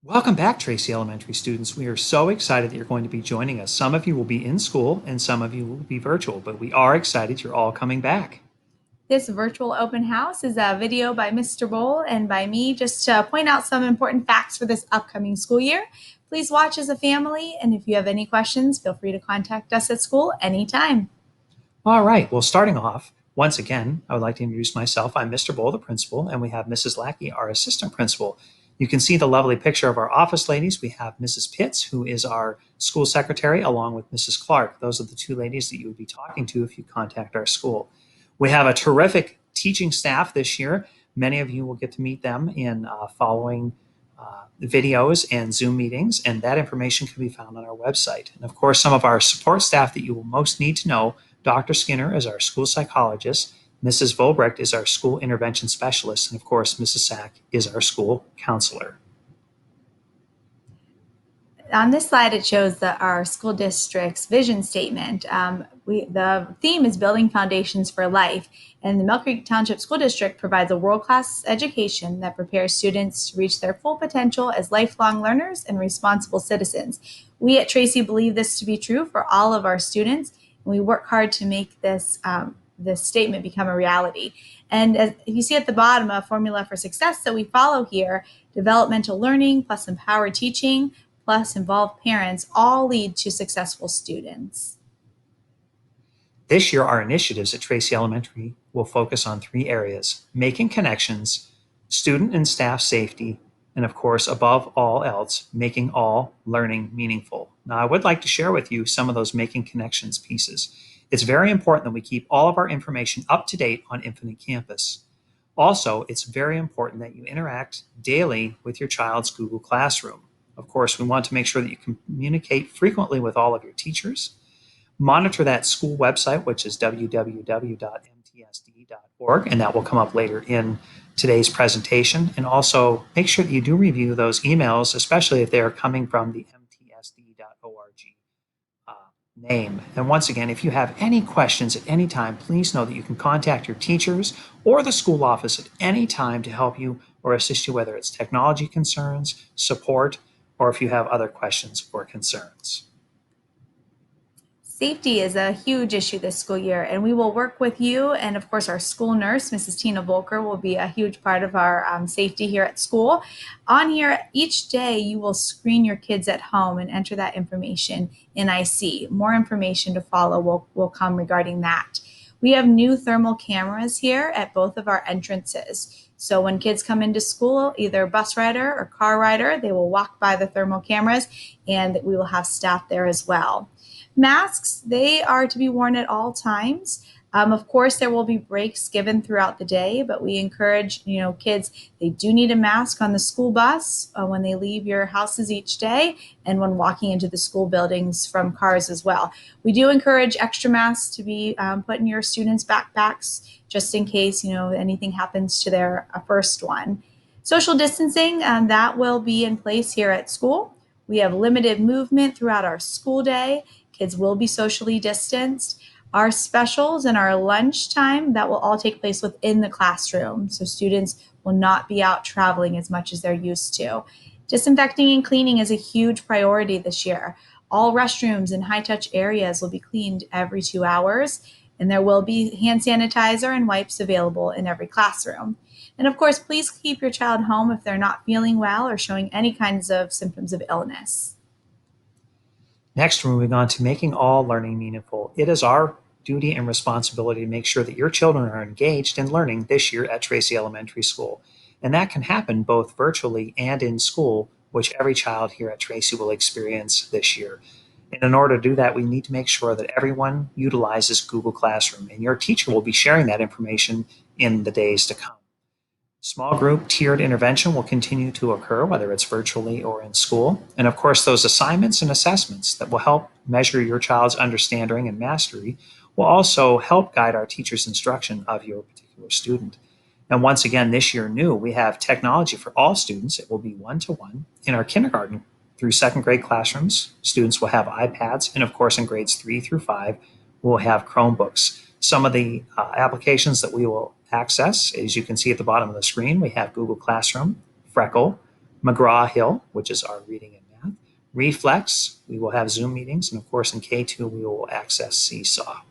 Welcome back, Tracy Elementary students. We are so excited that you're going to be joining us. Some of you will be in school and some of you will be virtual, but we are excited you're all coming back. This virtual open house is a video by Mr. Bowl and by me just to point out some important facts for this upcoming school year. Please watch as a family, and if you have any questions, feel free to contact us at school anytime. All right, well, starting off, once again, I would like to introduce myself. I'm Mr. Bull, the principal, and we have Mrs. Lackey, our assistant principal. You can see the lovely picture of our office ladies. We have Mrs. Pitts, who is our school secretary, along with Mrs. Clark. Those are the two ladies that you would be talking to if you contact our school. We have a terrific teaching staff this year. Many of you will get to meet them in following videos and Zoom meetings, and that information can be found on our website. And of course, some of our support staff that you will most need to know: Dr. Skinner is our school psychologist, Mrs. Volbrecht is our school intervention specialist, and of course, Mrs. Sack is our school counselor. On this slide, it shows our school district's vision statement. The theme is Building Foundations for Life, and the Mill Creek Township School District provides a world-class education that prepares students to reach their full potential as lifelong learners and responsible citizens. We at Tracy believe this to be true for all of our students, and we work hard to make this statement become a reality. And as you see at the bottom, a formula for success that we follow here: developmental learning plus empowered teaching plus involved parents all lead to successful students. This year, our initiatives at Tracy Elementary will focus on three areas: making connections, student and staff safety, and of course, above all else, making all learning meaningful. Now, I would like to share with you some of those making connections pieces. It's very important that we keep all of our information up to date on Infinite Campus. Also, it's very important that you interact daily with your child's Google Classroom. Of course, we want to make sure that you communicate frequently with all of your teachers. Monitor that school website, which is www.mtsd.org, and that will come up later in today's presentation. And also make sure that you do review those emails, especially if they are coming from the mtsd.org name. And once again, if you have any questions at any time, please know that you can contact your teachers or the school office at any time to help you or assist you, whether it's technology concerns, support, or if you have other questions or concerns. Safety is a huge issue this school year, and we will work with you. And of course, our school nurse, Mrs. Tina Volker, will be a huge part of our safety here at school. On here, each day, you will screen your kids at home and enter that information in IC. More information to follow will come regarding that. We have new thermal cameras here at both of our entrances. So when kids come into school, either bus rider or car rider, they will walk by the thermal cameras, and we will have staff there as well. Masks, they are to be worn at all times. Of course, there will be breaks given throughout the day, but we encourage, kids, they do need a mask on the school bus when they leave your houses each day and when walking into the school buildings from cars as well. We do encourage extra masks to be put in your students' backpacks just in case, anything happens to their first one. Social distancing, that will be in place here at school. We have limited movement throughout our school day. Kids will be socially distanced. Our specials and our lunchtime, that will all take place within the classroom. So students will not be out traveling as much as they're used to. Disinfecting and cleaning is a huge priority this year. All restrooms and high-touch areas will be cleaned every 2 hours, and there will be hand sanitizer and wipes available in every classroom. And of course, please keep your child home if they're not feeling well or showing any kinds of symptoms of illness. Next, we're moving on to making all learning meaningful. It is our duty and responsibility to make sure that your children are engaged in learning this year at Tracy Elementary School. And that can happen both virtually and in school, which every child here at Tracy will experience this year. And in order to do that, we need to make sure that everyone utilizes Google Classroom, and your teacher will be sharing that information in the days to come. Small group tiered intervention will continue to occur, whether it's virtually or in school. And of course, those assignments and assessments that will help measure your child's understanding and mastery will also help guide our teacher's instruction of your particular student. And once again, this year new, we have technology for all students. It will be one-to-one. In our kindergarten through second grade classrooms, students will have iPads. And of course, in grades 3 through 5, we'll have Chromebooks. Some of the applications that we will access, as you can see at the bottom of the screen, we have Google Classroom, Freckle, McGraw-Hill, which is our reading and math. Reflex, we will have Zoom meetings, and of course in K2 we will access Seesaw.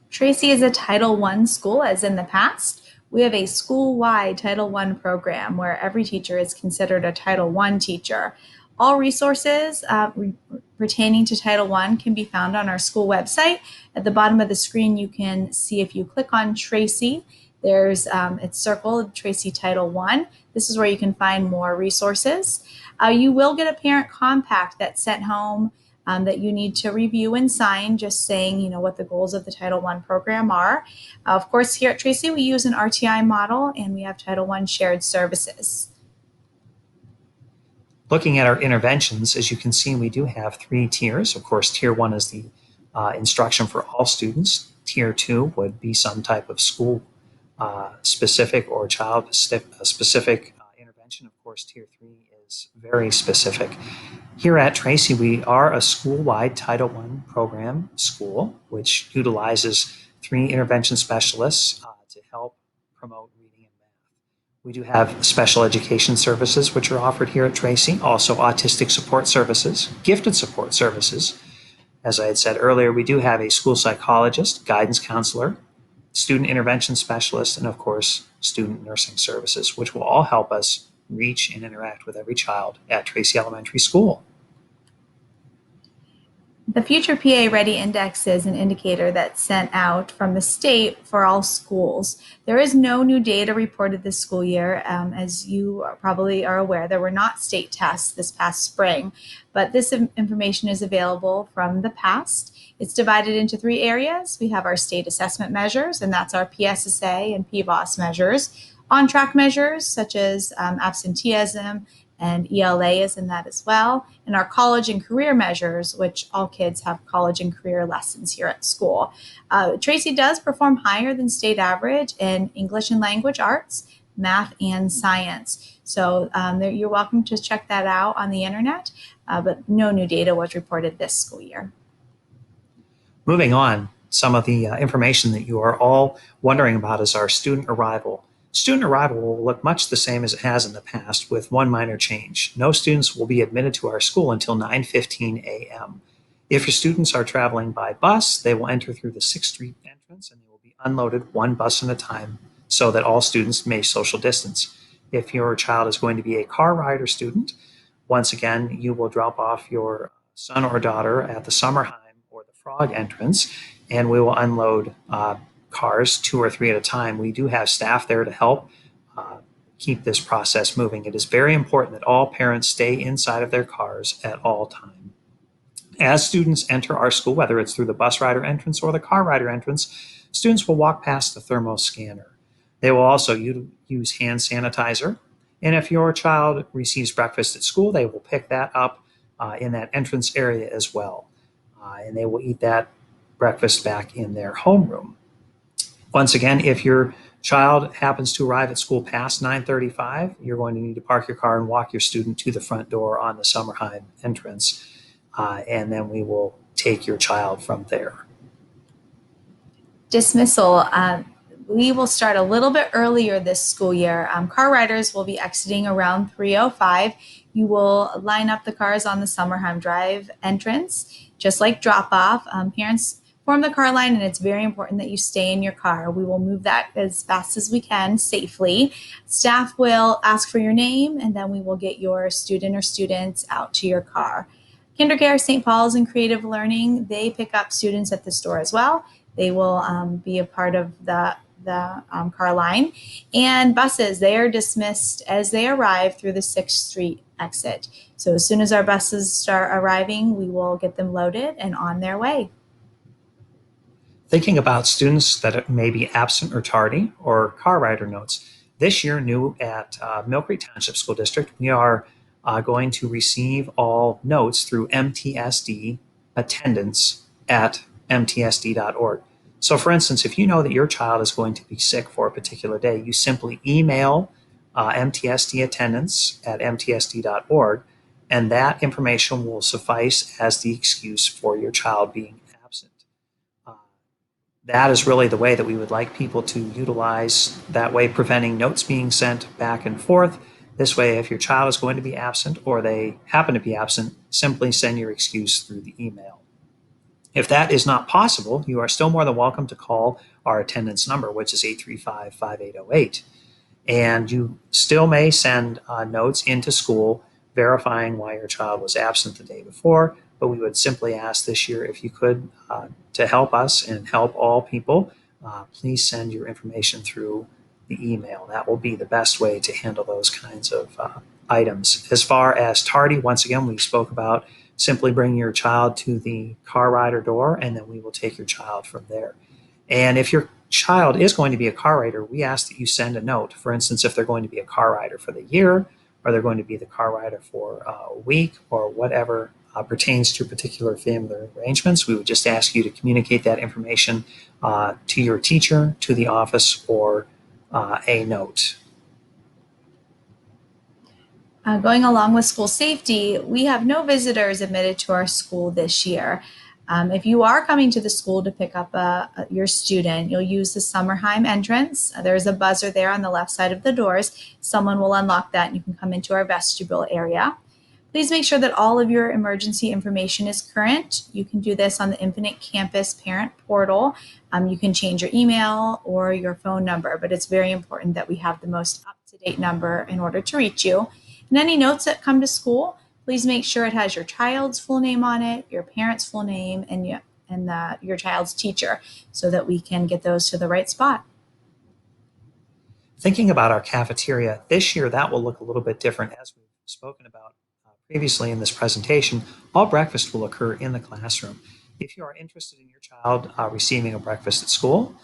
Tracy is a Title I school, as in the past. We have a school-wide Title I program where every teacher is considered a Title I teacher. All resources pertaining to Title I can be found on our school website. At the bottom of the screen, you can see if you click on Tracy, there's it's circled Tracy Title I. This is where you can find more resources. You will get a parent compact that's sent home that you need to review and sign, just saying, what the goals of the Title I program are. Of course, here at Tracy, we use an RTI model and we have Title I shared services. Looking at our interventions, as you can see, we do have 3 tiers. Of course, tier 1 is the instruction for all students. Tier 2 would be some type of school specific or child specific intervention. Of course, tier 3 is very specific. Here at Tracy, we are a school-wide Title I program school, which utilizes 3 intervention specialists to help promote reading and math. We do have special education services, which are offered here at Tracy, also autistic support services, gifted support services. As I had said earlier, we do have a school psychologist, guidance counselor, student intervention specialist, and of course, student nursing services, which will all help us reach and interact with every child at Tracy Elementary School. The Future PA Ready Index is an indicator that's sent out from the state for all schools. There is no new data reported this school year. As you probably are aware, there were not state tests this past spring, but this information is available from the past. It's divided into 3 areas. We have our state assessment measures, and that's our PSSA and PBOS measures. On-track measures, such as absenteeism, and ELA is in that as well. And our college and career measures, which all kids have college and career lessons here at school. Tracy does perform higher than state average in English and language arts, math, and science. So you're welcome to check that out on the internet, but no new data was reported this school year. Moving on, some of the information that you are all wondering about is our student arrival. Student arrival will look much the same as it has in the past, with one minor change. No students will be admitted to our school until 9:15 a.m. If your students are traveling by bus, they will enter through the 6th Street entrance and they will be unloaded one bus at a time so that all students may social distance. If your child is going to be a car rider student, once again, you will drop off your son or daughter at the Summerheim or the Frog entrance, and we will unload cars 2 or 3 at a time. We do have staff there to help keep this process moving. It is very important that all parents stay inside of their cars at all times. As students enter our school, whether it's through the bus rider entrance or the car rider entrance, students will walk past the thermo scanner. They will also use hand sanitizer. And if your child receives breakfast at school, they will pick that up in that entrance area as well. And they will eat that breakfast back in their homeroom. Once again, if your child happens to arrive at school past 9:35, you're going to need to park your car and walk your student to the front door on the Summerheim entrance, and then we will take your child from there. Dismissal. We will start a little bit earlier this school year. Car riders will be exiting around 3:05. You will line up the cars on the Summerheim Drive entrance, just like drop-off. Parents form the car line, and it's very important that you stay in your car. We will move that as fast as we can safely. Staff will ask for your name, and then we will get your student or students out to your car. KinderCare, St. Paul's, and Creative Learning, they pick up students at the store as well. They will be a part of the car line. And buses, they are dismissed as they arrive through the 6th Street exit. So as soon as our buses start arriving, we will get them loaded and on their way. Thinking about students that may be absent or tardy, or car rider notes. This year, new at Mill Creek Township School District, we are going to receive all notes through MTSD attendance at mtsd.org. So for instance, if you know that your child is going to be sick for a particular day, you simply email MTSD attendance at mtsd.org, and that information will suffice as the excuse for your child being absent. That is really the way that we would like people to utilize, that way preventing notes being sent back and forth This way, if your child is going to be absent or they happen to be absent, simply send your excuse through the email. If that is not possible, you are still more than welcome to call our attendance number, which is 835-5808. And you still may send notes into school verifying why your child was absent the day before, but we would simply ask this year if you could, to help us and help all people, please send your information through the email. That will be the best way to handle those kinds of items. As far as tardy, once again, we spoke about simply bring your child to the car rider door, and then we will take your child from there. And if your child is going to be a car rider, we ask that you send a note. For instance, if they're going to be a car rider for the year, or they're going to be the car rider for a week, or whatever pertains to particular family arrangements, we would just ask you to communicate that information to your teacher, to the office, or a note. Going along with school safety, we have no visitors admitted to our school this year. If you are coming to the school to pick up your student, you'll use the Summerheim entrance. There's a buzzer there on the left side of the doors. Someone will unlock that and you can come into our vestibule area. Please make sure that all of your emergency information is current. You can do this on the Infinite Campus Parent Portal. You can change your email or your phone number, but it's very important that we have the most up-to-date number in order to reach you. And any notes that come to school, please make sure it has your child's full name on it, your parent's full name, and your child's teacher, so that we can get those to the right spot. Thinking about our cafeteria, this year that will look a little bit different. As we've spoken about previously in this presentation, all breakfast will occur in the classroom. If you are interested in your child receiving a breakfast at school,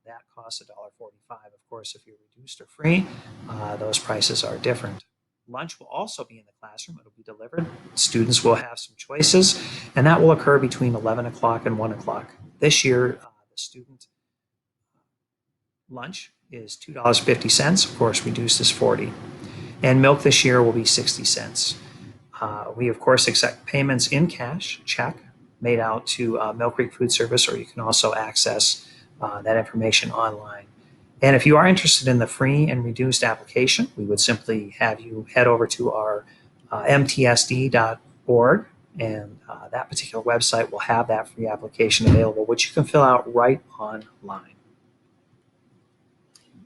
that costs $1.45. Of course, if you're reduced or free, those prices are different. Lunch will also be in the classroom. It'll be delivered. Students will have some choices, and that will occur between 11 o'clock and 1 o'clock. This year, the student lunch is $2.50. Of course, reduced is 40. And milk this year will be 60 cents. We, of course, accept payments in cash, check, made out to Mill Creek Food Service, or you can also access that information online. And if you are interested in the free and reduced application, we would simply have you head over to our mtsd.org, and that particular website will have that free application available, which you can fill out right online.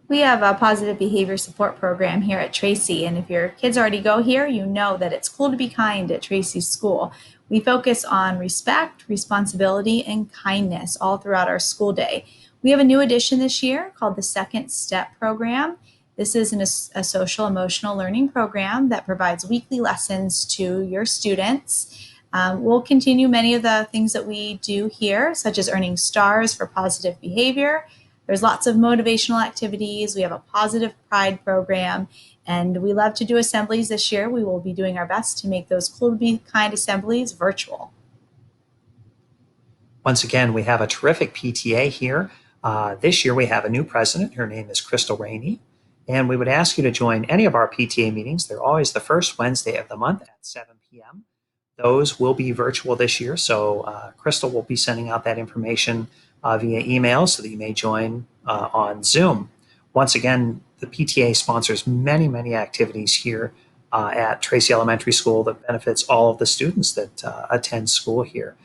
We have a positive behavior support program here at Tracy, and if your kids already go here, you know that it's cool to be kind at Tracy's school. We focus on respect, responsibility, and kindness all throughout our school day. We have a new addition this year called the Second Step program. This is a social emotional learning program that provides weekly lessons to your students. We'll continue many of the things that we do here, such as earning stars for positive behavior. There's lots of motivational activities. We have a positive pride program, and we love to do assemblies this year. We will be doing our best to make those cool to be kind assemblies virtual. Once again, we have a terrific PTA here. This year we have a new president. Her name is Crystal Rainey. And we would ask you to join any of our PTA meetings. They're always the first Wednesday of the month at 7 p.m. Those will be virtual this year. So Crystal will be sending out that information via email so that you may join on Zoom. Once again, the PTA sponsors many, many activities here at Tracy Elementary School that benefits all of the students that attend school here.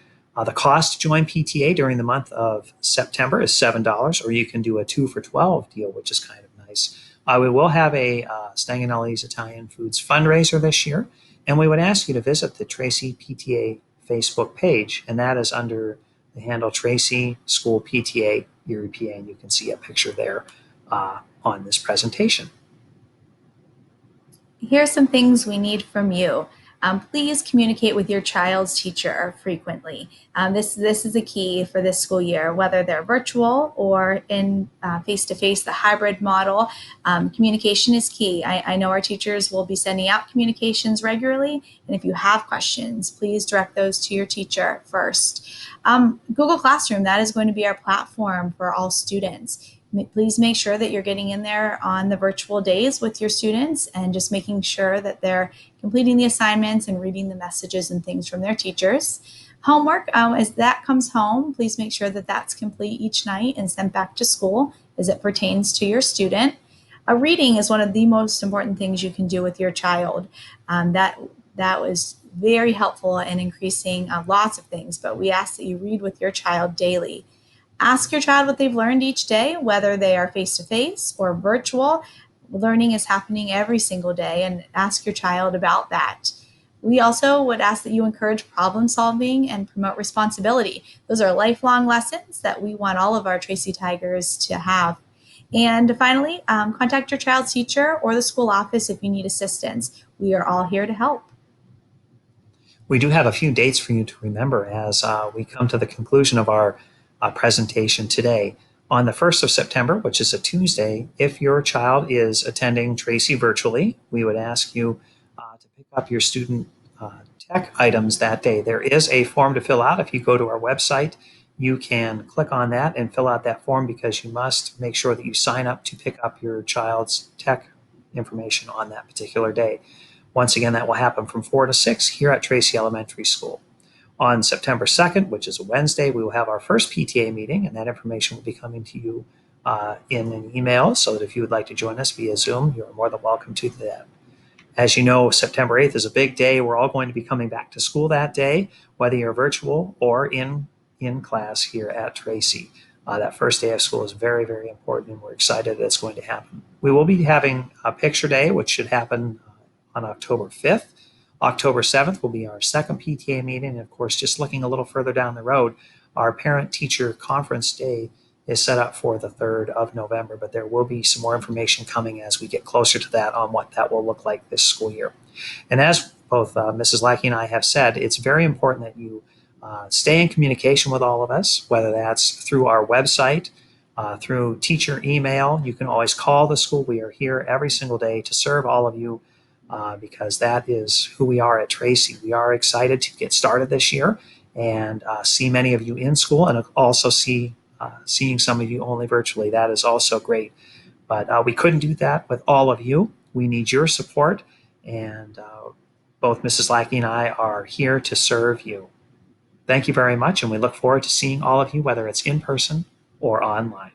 The cost to join PTA during the month of September is $7, or you can do a 2 for $12 deal, which is kind of nice. We will have a Stanganelli's Italian Foods fundraiser this year, and we would ask you to visit the Tracy PTA Facebook page, and that is under the handle Tracy School PTA Erie, PA, and you can see a picture there on this presentation. Here's some things we need from you. Please communicate with your child's teacher frequently. This is a key for this school year, whether they're virtual or in face-to-face, the hybrid model. Communication is key. I know our teachers will be sending out communications regularly, and if you have questions, please direct those to your teacher first. Google Classroom, that is going to be our platform for all students. Please make sure that you're getting in there on the virtual days with your students and just making sure that they're completing the assignments and reading the messages and things from their teachers. Homework, as that comes home, please make sure that that's complete each night and sent back to school as it pertains to your student. Reading is one of the most important things you can do with your child. That was very helpful in increasing lots of things, but we ask that you read with your child daily. Ask your child what they've learned each day, whether they are face to face or virtual. Learning is happening every single day, and ask your child about that. We also would ask that you encourage problem solving and promote responsibility. Those are lifelong lessons that we want all of our Tracy Tigers to have. And finally, contact your child's teacher or the school office if you need assistance. We are all here to help. We do have a few dates for you to remember as we come to the conclusion of our presentation today. On the 1st of September, which is a Tuesday, if your child is attending Tracy virtually, we would ask you to pick up your student tech items that day. There is a form to fill out. If you go to our website, you can click on that and fill out that form because you must make sure that you sign up to pick up your child's tech information on that particular day. Once again, that will happen from 4 to 6 here at Tracy Elementary School. On September 2nd, which is a Wednesday, we will have our first PTA meeting, and that information will be coming to you in an email, so that if you would like to join us via Zoom, you are more than welcome to that. As you know, September 8th is a big day. We're all going to be coming back to school that day, whether you're virtual or in class here at Tracy. That first day of school is very, very important, and we're excited that it's going to happen. We will be having a picture day, which should happen on October 5th. October 7th will be our second PTA meeting. And of course, just looking a little further down the road, our parent-teacher conference day is set up for the 3rd of November, but there will be some more information coming as we get closer to that on what that will look like this school year. And as both Mrs. Lackey and I have said, it's very important that you stay in communication with all of us, whether that's through our website, through teacher email. You can always call the school. We are here every single day to serve all of you because that is who we are at Tracy. We are excited to get started this year and see many of you in school, and also seeing some of you only virtually. That is also great. But we couldn't do that with all of you. We need your support, and both Mrs. Lackey and I are here to serve you. Thank you very much, and we look forward to seeing all of you, whether it's in person or online.